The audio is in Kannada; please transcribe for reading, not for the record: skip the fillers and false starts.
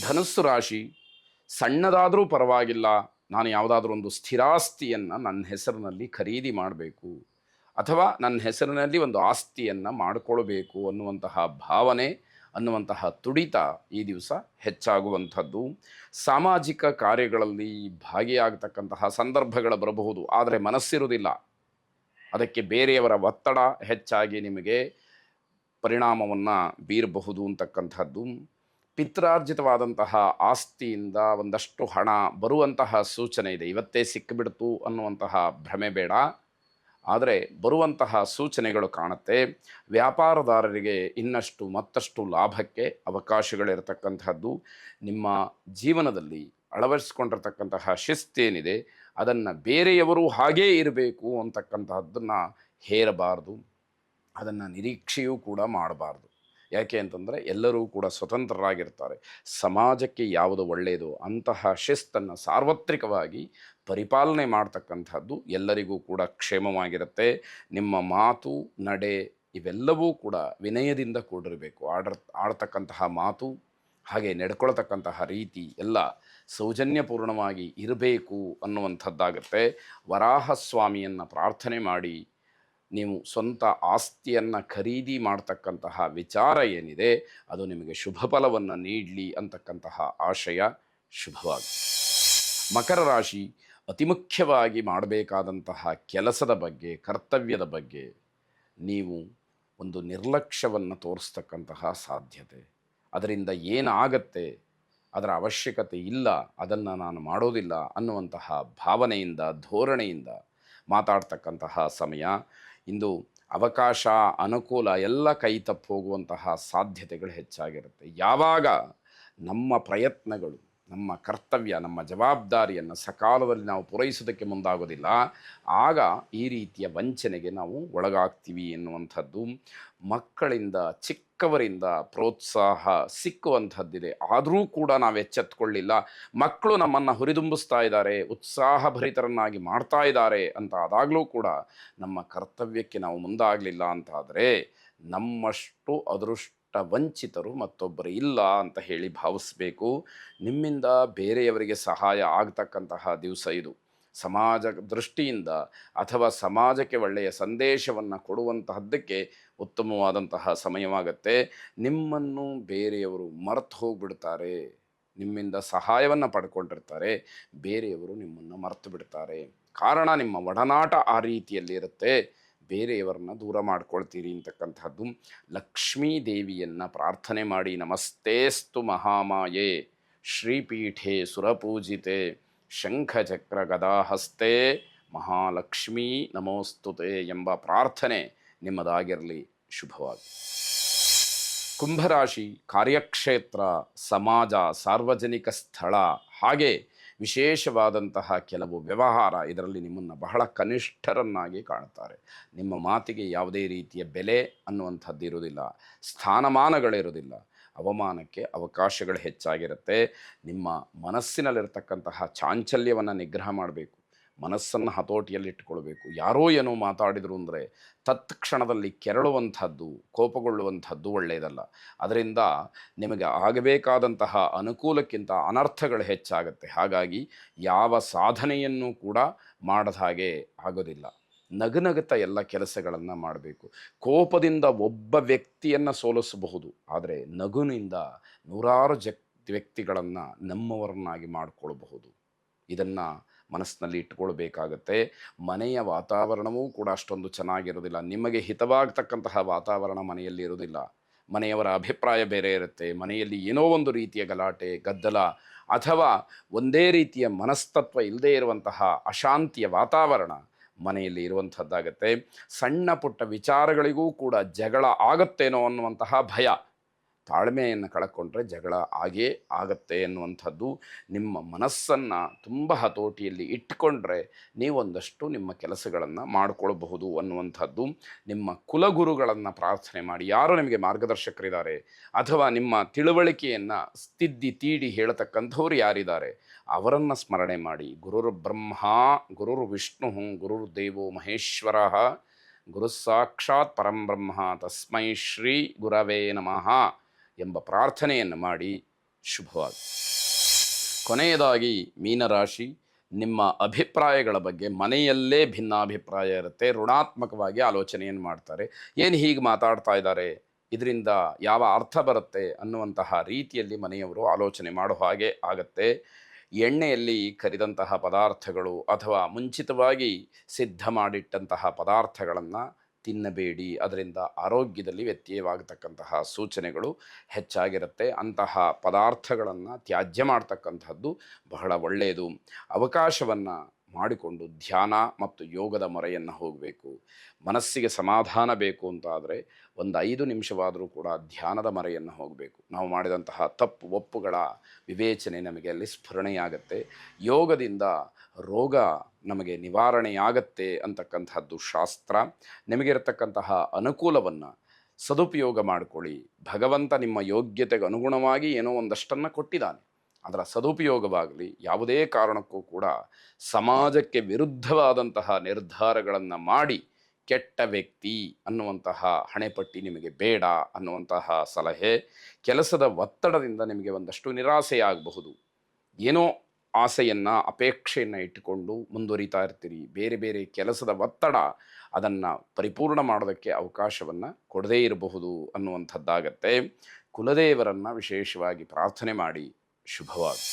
ಧನುಸ್ಸು ರಾಶಿ, ಸಣ್ಣದಾದರೂ ಪರವಾಗಿಲ್ಲ, ನಾನು ಯಾವುದಾದ್ರೂ ಒಂದು ಸ್ಥಿರಾಸ್ತಿಯನ್ನು ನನ್ನ ಹೆಸರಿನಲ್ಲಿ ಖರೀದಿ ಮಾಡಬೇಕು ಅಥವಾ ನನ್ನ ಹೆಸರಿನಲ್ಲಿ ಒಂದು ಆಸ್ತಿಯನ್ನು ಮಾಡಿಕೊಳ್ಬೇಕು ಅನ್ನುವಂತಹ ಭಾವನೆ, ಅನ್ನುವಂತಹ ತುಡಿತ ಈ ದಿವಸ ಹೆಚ್ಚಾಗುವಂಥದ್ದು. ಸಾಮಾಜಿಕ ಕಾರ್ಯಗಳಲ್ಲಿ ಭಾಗಿಯಾಗತಕ್ಕಂತಹ ಸಂದರ್ಭಗಳು ಬರಬಹುದು, ಆದರೆ ಮನಸ್ಸಿರುವುದಿಲ್ಲ. ಅದಕ್ಕೆ ಬೇರೆಯವರ ಒತ್ತಡ ಹೆಚ್ಚಾಗಿ ನಿಮಗೆ ಪರಿಣಾಮವನ್ನು ಬೀರಬಹುದು ಅಂತಕ್ಕಂಥದ್ದು. ಪಿತ್ರಾರ್ಜಿತವಾದಂತಹ ಆಸ್ತಿಯಿಂದ ಒಂದಷ್ಟು ಹಣ ಬರುವಂತಹ ಸೂಚನೆ ಇದೆ. ಇವತ್ತೇ ಸಿಕ್ಕಿಬಿಡ್ತು ಅನ್ನುವಂತಹ ಭ್ರಮೆ ಬೇಡ, ಆದರೆ ಬರುವಂತಹ ಸೂಚನೆಗಳು ಕಾಣುತ್ತೆ. ವ್ಯಾಪಾರದಾರರಿಗೆ ಇನ್ನಷ್ಟು ಮತ್ತಷ್ಟು ಲಾಭಕ್ಕೆ ಅವಕಾಶಗಳಿರತಕ್ಕಂಥದ್ದು. ನಿಮ್ಮ ಜೀವನದಲ್ಲಿ ಅಳವಡಿಸ್ಕೊಂಡಿರ್ತಕ್ಕಂತಹ ಶಿಸ್ತೇನಿದೆ ಅದನ್ನು ಬೇರೆಯವರು ಹಾಗೇ ಇರಬೇಕು ಅಂತಕ್ಕಂತಹದ್ದನ್ನು ಹೇರಬಾರ್ದು, ಅದನ್ನು ನಿರೀಕ್ಷೆಯೂ ಕೂಡ ಮಾಡಬಾರ್ದು. ಯಾಕೆ ಅಂತಂದರೆ ಎಲ್ಲರೂ ಕೂಡ ಸ್ವತಂತ್ರರಾಗಿರ್ತಾರೆ. ಸಮಾಜಕ್ಕೆ ಯಾವುದು ಒಳ್ಳೆಯದು ಅಂತಹ ಶಿಸ್ತನ್ನು ಸಾರ್ವತ್ರಿಕವಾಗಿ ಪರಿಪಾಲನೆ ಮಾಡ್ತಕ್ಕಂಥದ್ದು ಎಲ್ಲರಿಗೂ ಕೂಡ ಕ್ಷೇಮವಾಗಿರುತ್ತೆ. ನಿಮ್ಮ ಮಾತು, ನಡೆ ಇವೆಲ್ಲವೂ ಕೂಡ ವಿನಯದಿಂದ ಕೂಡಿರಬೇಕು. ಆಡ್ತಕ್ಕಂತಹ ಮಾತು ಹಾಗೆ ನಡ್ಕೊಳ್ತಕ್ಕಂತಹ ರೀತಿ ಎಲ್ಲ ಸೌಜನ್ಯಪೂರ್ಣವಾಗಿ ಇರಬೇಕು ಅನ್ನುವಂಥದ್ದಾಗುತ್ತೆ. ವರಾಹಸ್ವಾಮಿಯನ್ನು ಪ್ರಾರ್ಥನೆ ಮಾಡಿ ನೀವು ಸ್ವಂತ ಆಸ್ತಿಯನ್ನು ಖರೀದಿ ಮಾಡ್ತಕ್ಕಂತಹ ವಿಚಾರ ಏನಿದೆ ಅದು ನಿಮಗೆ ಶುಭ ಫಲವನ್ನು ನೀಡಲಿ ಅಂತಕ್ಕಂತಹ ಆಶಯ. ಶುಭವಾಗಿ. ಮಕರ ರಾಶಿ, ಅತಿ ಮುಖ್ಯವಾಗಿ ಮಾಡಬೇಕಾದಂತಹ ಕೆಲಸದ ಬಗ್ಗೆ, ಕರ್ತವ್ಯದ ಬಗ್ಗೆ ನೀವು ಒಂದು ನಿರ್ಲಕ್ಷ್ಯವನ್ನು ತೋರಿಸ್ತಕ್ಕಂತಹ ಸಾಧ್ಯತೆ. ಅದರಿಂದ ಏನಾಗತ್ತೆ, ಅದರ ಅವಶ್ಯಕತೆ ಇಲ್ಲ, ಅದನ್ನು ನಾನು ಮಾಡೋದಿಲ್ಲ ಅನ್ನುವಂತಹ ಭಾವನೆಯಿಂದ, ಧೋರಣೆಯಿಂದ ಮಾತಾಡ್ತಕ್ಕಂತಹ ಸಮಯ. ಇಂದು ಅವಕಾಶ, ಅನುಕೂಲ ಎಲ್ಲ ಕೈ ತಪ್ಪಿ ಹೋಗುವಂತಹ ಸಾಧ್ಯತೆಗಳು ಹೆಚ್ಚಾಗಿರುತ್ತೆ. ಯಾವಾಗ ನಮ್ಮ ಪ್ರಯತ್ನಗಳು, ನಮ್ಮ ಕರ್ತವ್ಯ, ನಮ್ಮ ಜವಾಬ್ದಾರಿಯನ್ನು ಸಕಾಲದಲ್ಲಿ ನಾವು ಪೂರೈಸೋದಕ್ಕೆ ಮುಂದಾಗೋದಿಲ್ಲ, ಆಗ ಈ ರೀತಿಯ ವಂಚನೆಗೆ ನಾವು ಒಳಗಾಗ್ತೀವಿ ಎನ್ನುವಂಥದ್ದು. ಮಕ್ಕಳಿಂದ, ಚಿಕ್ಕವರಿಂದ ಪ್ರೋತ್ಸಾಹ ಸಿಕ್ಕುವಂಥದ್ದಿದೆ, ಆದರೂ ಕೂಡ ನಾವು ಎಚ್ಚೆತ್ತುಕೊಳ್ಳಿಲ್ಲ. ಮಕ್ಕಳು ನಮ್ಮನ್ನು ಹುರಿದುಂಬಿಸ್ತಾ ಇದ್ದಾರೆ, ಉತ್ಸಾಹಭರಿತರನ್ನಾಗಿ ಮಾಡ್ತಾ ಇದ್ದಾರೆ ಅಂತ ಆದಾಗಲೂ ಕೂಡ ನಮ್ಮ ಕರ್ತವ್ಯಕ್ಕೆ ನಾವು ಮುಂದಾಗಲಿಲ್ಲ ಅಂತಾದರೆ ನಮ್ಮಷ್ಟು ಅದೃಷ್ಟ ವಂಚಿತರು ಮತ್ತೊಬ್ಬರು ಇಲ್ಲ ಅಂತ ಹೇಳಿ ಭಾವಿಸಬೇಕು. ನಿಮ್ಮಿಂದ ಬೇರೆಯವರಿಗೆ ಸಹಾಯ ಆಗ್ತಕ್ಕಂತಹ ದಿವಸ ಇದು. ಸಮಾಜ ದೃಷ್ಟಿಯಿಂದ ಅಥವಾ ಸಮಾಜಕ್ಕೆ ಒಳ್ಳೆಯ ಸಂದೇಶವನ್ನು ಕೊಡುವಂತಹದ್ದಕ್ಕೆ ಉತ್ತಮವಾದಂತಹ ಸಮಯವಾಗತ್ತೆ. ನಿಮ್ಮನ್ನು ಬೇರೆಯವರು ಮರೆತು ಹೋಗಿಬಿಡ್ತಾರೆ, ನಿಮ್ಮಿಂದ ಸಹಾಯವನ್ನು ಪಡ್ಕೊಂಡಿರ್ತಾರೆ, ಬೇರೆಯವರು ನಿಮ್ಮನ್ನು ಮರೆತು ಬಿಡ್ತಾರೆ. ಕಾರಣ ನಿಮ್ಮ ಒಡನಾಟ ಆ ರೀತಿಯಲ್ಲಿರುತ್ತೆ, ಬೇರೆಯವರನ್ನ ದೂರ ಮಾಡ್ಕೊಳ್ತೀರಿ ಅಂತಕ್ಕಂಥದ್ದು. ಲಕ್ಷ್ಮೀ ದೇವಿಯನ್ನು ಪ್ರಾರ್ಥನೆ ಮಾಡಿ, ನಮಸ್ತೇಸ್ತು ಮಹಾಮಾಯೆ ಶ್ರೀಪೀಠೆ ಸುರಪೂಜಿತೆ ಶಂಖಚಕ್ರ ಗದಾಹಸ್ತೆ ಮಹಾಲಕ್ಷ್ಮೀ ನಮೋಸ್ತುತೆ ಎಂಬ ಪ್ರಾರ್ಥನೆ ನಿಮ್ಮದಾಗಿರಲಿ. ಶುಭವಾಗಿ. ಕುಂಭರಾಶಿ, ಕಾರ್ಯಕ್ಷೇತ್ರ, ಸಮಾಜ, ಸಾರ್ವಜನಿಕ ಸ್ಥಳ ಹಾಗೆ ವಿಶೇಷವಾದಂತಹ ಕೆಲವು ವ್ಯವಹಾರ, ಇದರಲ್ಲಿ ನಿಮ್ಮನ್ನು ಬಹಳ ಕನಿಷ್ಠರನ್ನಾಗಿ ಕಾಣ್ತಾರೆ. ನಿಮ್ಮ ಮಾತಿಗೆ ಯಾವುದೇ ರೀತಿಯ ಬೆಲೆ ಅನ್ನುವಂಥದ್ದು ಇರುವುದಿಲ್ಲ, ಸ್ಥಾನಮಾನಗಳಿರುವುದಿಲ್ಲ, ಅವಮಾನಕ್ಕೆ ಅವಕಾಶಗಳು ಹೆಚ್ಚಾಗಿರುತ್ತೆ. ನಿಮ್ಮ ಮನಸ್ಸಿನಲ್ಲಿರ್ತಕ್ಕಂತಹ ಚಾಂಚಲ್ಯವನ್ನು ನಿಗ್ರಹ ಮಾಡಬೇಕು, ಮನಸ್ಸನ್ನು ಹತೋಟಿಯಲ್ಲಿಟ್ಟುಕೊಳ್ಬೇಕು. ಯಾರೋ ಏನೋ ಮಾತಾಡಿದರು ಅಂದರೆ ತತ್ಕ್ಷಣದಲ್ಲಿ ಕೆರಳುವಂಥದ್ದು, ಕೋಪಗೊಳ್ಳುವಂಥದ್ದು ಒಳ್ಳೆಯದಲ್ಲ. ಅದರಿಂದ ನಿಮಗೆ ಆಗಬೇಕಾದಂತಹ ಅನುಕೂಲಕ್ಕಿಂತ ಅನರ್ಥಗಳು ಹೆಚ್ಚಾಗುತ್ತೆ. ಹಾಗಾಗಿ ಯಾವ ಸಾಧನೆಯನ್ನು ಕೂಡ ಮಾಡದ ಹಾಗೆ ಆಗೋದಿಲ್ಲ. ನಗುನಗುತ್ತಾ ಎಲ್ಲ ಕೆಲಸಗಳನ್ನು ಮಾಡಬೇಕು. ಕೋಪದಿಂದ ಒಬ್ಬ ವ್ಯಕ್ತಿಯನ್ನು ಸೋಲಿಸಬಹುದು, ಆದರೆ ನಗುನಿಂದ ನೂರಾರು ವ್ಯಕ್ತಿಗಳನ್ನು ನಮ್ಮವರನ್ನಾಗಿ ಮಾಡಿಕೊಳ್ಬಹುದು. ಇದನ್ನು ಮನಸ್ಸಿನಲ್ಲಿ ಇಟ್ಕೊಳ್ಬೇಕಾಗತ್ತೆ. ಮನೆಯ ವಾತಾವರಣವೂ ಕೂಡ ಅಷ್ಟೊಂದು ಚೆನ್ನಾಗಿರೋದಿಲ್ಲ. ನಿಮಗೆ ಹಿತವಾಗತಕ್ಕಂತಹ ವಾತಾವರಣ ಮನೆಯಲ್ಲಿ ಇರೋದಿಲ್ಲ. ಮನೆಯವರ ಅಭಿಪ್ರಾಯ ಬೇರೆ ಇರುತ್ತೆ. ಮನೆಯಲ್ಲಿ ಏನೋ ಒಂದು ರೀತಿಯ ಗಲಾಟೆ, ಗದ್ದಲ ಅಥವಾ ಒಂದೇ ರೀತಿಯ ಮನಸ್ತತ್ವ ಇಲ್ಲದೇ ಇರುವಂತಹ ಅಶಾಂತಿಯ ವಾತಾವರಣ ಮನೆಯಲ್ಲಿ ಇರುವಂಥದ್ದಾಗತ್ತೆ. ಸಣ್ಣ ಪುಟ್ಟ ವಿಚಾರಗಳಿಗೂ ಕೂಡ ಜಗಳ ಆಗುತ್ತೇನೋ ಅನ್ನುವಂತಹ ಭಯ. ತಾಳ್ಮೆಯನ್ನು ಕಳ್ಕೊಂಡ್ರೆ ಜಗಳ ಆಗೇ ಆಗತ್ತೆ ಎನ್ನುವಂಥದ್ದು. ನಿಮ್ಮ ಮನಸ್ಸನ್ನು ತುಂಬ ಹತೋಟಿಯಲ್ಲಿ ಇಟ್ಟುಕೊಂಡ್ರೆ ನೀವೊಂದಷ್ಟು ನಿಮ್ಮ ಕೆಲಸಗಳನ್ನು ಮಾಡಿಕೊಳ್ಬಹುದು ಅನ್ನುವಂಥದ್ದು. ನಿಮ್ಮ ಕುಲಗುರುಗಳನ್ನು ಪ್ರಾರ್ಥನೆ ಮಾಡಿ, ಯಾರು ನಿಮಗೆ ಮಾರ್ಗದರ್ಶಕರಿದ್ದಾರೆ ಅಥವಾ ನಿಮ್ಮ ತಿಳುವಳಿಕೆಯನ್ನು ತೀಡಿ ಹೇಳತಕ್ಕಂಥವ್ರು ಯಾರಿದ್ದಾರೆ ಅವರನ್ನು ಸ್ಮರಣೆ ಮಾಡಿ. ಗುರುರ್ ಬ್ರಹ್ಮ ಗುರುರ್ ವಿಷ್ಣು ಗುರುರ್ ದೇವೋ ಮಹೇಶ್ವರ ಗುರು ಸಾಕ್ಷಾತ್ ಪರಂಬ್ರಹ್ಮ ತಸ್ಮೈ ಶ್ರೀ ಗುರವೇ ನಮಃ ಎಂಬ ಪ್ರಾರ್ಥನೆಯನ್ನು ಮಾಡಿ ಶುಭವಾಗಿ. ಕೊನೆಯದಾಗಿ ಮೀನರಾಶಿ, ನಿಮ್ಮ ಅಭಿಪ್ರಾಯಗಳ ಬಗ್ಗೆ ಮನೆಯಲ್ಲೇ ಭಿನ್ನಾಭಿಪ್ರಾಯ ಇರುತ್ತೆ. ಋಣಾತ್ಮಕವಾಗಿ ಆಲೋಚನೆಯನ್ನು ಮಾಡ್ತಾರೆ. ಏನು ಹೀಗೆ ಮಾತಾಡ್ತಾ ಇದ್ದಾರೆ, ಇದರಿಂದ ಯಾವ ಅರ್ಥ ಬರುತ್ತೆ ಅನ್ನುವಂತಹ ರೀತಿಯಲ್ಲಿ ಮನೆಯವರು ಆಲೋಚನೆ ಮಾಡೋ ಹಾಗೆ ಆಗತ್ತೆ. ಎಣ್ಣೆಯಲ್ಲಿ ಕರಿದಂತಹ ಪದಾರ್ಥಗಳು ಅಥವಾ ಮುಂಚಿತವಾಗಿ ಸಿದ್ಧ ಮಾಡಿಟ್ಟಂತಹ ಪದಾರ್ಥಗಳನ್ನು ತಿನ್ನಬೇಡಿ. ಅದರಿಂದ ಆರೋಗ್ಯದಲ್ಲಿ ವ್ಯತ್ಯಯವಾಗತಕ್ಕಂತಹ ಸೂಚನೆಗಳು ಹೆಚ್ಚಾಗಿರುತ್ತೆ. ಅಂತಹ ಪದಾರ್ಥಗಳನ್ನು ತ್ಯಾಜ್ಯ ಮಾಡ್ತಕ್ಕಂಥದ್ದು ಬಹಳ ಒಳ್ಳೆಯದು. ಅವಕಾಶವನ್ನು ಮಾಡಿಕೊಂಡು ಧ್ಯಾನ ಮತ್ತು ಯೋಗದ ಮೊರೆಯನ್ನು ಹೋಗಬೇಕು. ಮನಸ್ಸಿಗೆ ಸಮಾಧಾನ ಬೇಕು ಅಂತಾದರೆ ಒಂದು 5 ನಿಮಿಷವಾದರೂ ಕೂಡ ಧ್ಯಾನದ ಮೊರೆಯನ್ನು ಹೋಗಬೇಕು. ನಾವು ಮಾಡಿದಂತಹ ತಪ್ಪು ಒಪ್ಪುಗಳ ವಿವೇಚನೆ ನಮಗೆ ಅಲ್ಲಿ ಸ್ಫುರಣೆಯಾಗತ್ತೆ. ಯೋಗದಿಂದ ರೋಗ ನಮಗೆ ನಿವಾರಣೆಯಾಗತ್ತೆ ಅಂತಕ್ಕಂಥದ್ದು ಶಾಸ್ತ್ರ. ನಿಮಗಿರತಕ್ಕಂತಹ ಅನುಕೂಲವನ್ನು ಸದುಪಯೋಗ ಮಾಡಿಕೊಳ್ಳಿ. ಭಗವಂತ ನಿಮ್ಮ ಯೋಗ್ಯತೆಗೆ ಅನುಗುಣವಾಗಿ ಏನೋ ಒಂದಷ್ಟನ್ನು ಕೊಟ್ಟಿದ್ದಾನೆ. ಅದರ ಸದುಪಯೋಗವಾಗಲಿ. ಯಾವುದೇ ಕಾರಣಕ್ಕೂ ಕೂಡ ಸಮಾಜಕ್ಕೆ ವಿರುದ್ಧವಾದಂತಹ ನಿರ್ಧಾರಗಳನ್ನು ಮಾಡಿ ಕೆಟ್ಟ ವ್ಯಕ್ತಿ ಅನ್ನುವಂತಹ ಹಣೆಪಟ್ಟಿ ನಿಮಗೆ ಬೇಡ ಅನ್ನುವಂತಹ ಸಲಹೆ. ಕೆಲಸದ ಒತ್ತಡದಿಂದ ನಿಮಗೆ ಒಂದಷ್ಟು ನಿರಾಸೆಯಾಗಬಹುದು. ಏನೋ ಆಸೆಯನ್ನು ಅಪೇಕ್ಷೆಯನ್ನು ಇಟ್ಟುಕೊಂಡು ಮುಂದುವರಿತಾ ಇರ್ತೀರಿ. ಬೇರೆ ಬೇರೆ ಕೆಲಸದ ಒತ್ತಡ ಅದನ್ನು ಪರಿಪೂರ್ಣ ಮಾಡೋದಕ್ಕೆ ಅವಕಾಶವನ್ನು ಕೊಡದೇ ಇರಬಹುದು ಅನ್ನುವಂಥದ್ದಾಗತ್ತೆ. ಕುಲದೇವರನ್ನು ವಿಶೇಷವಾಗಿ ಪ್ರಾರ್ಥನೆ ಮಾಡಿ. ಶುಭವಾಗಿ.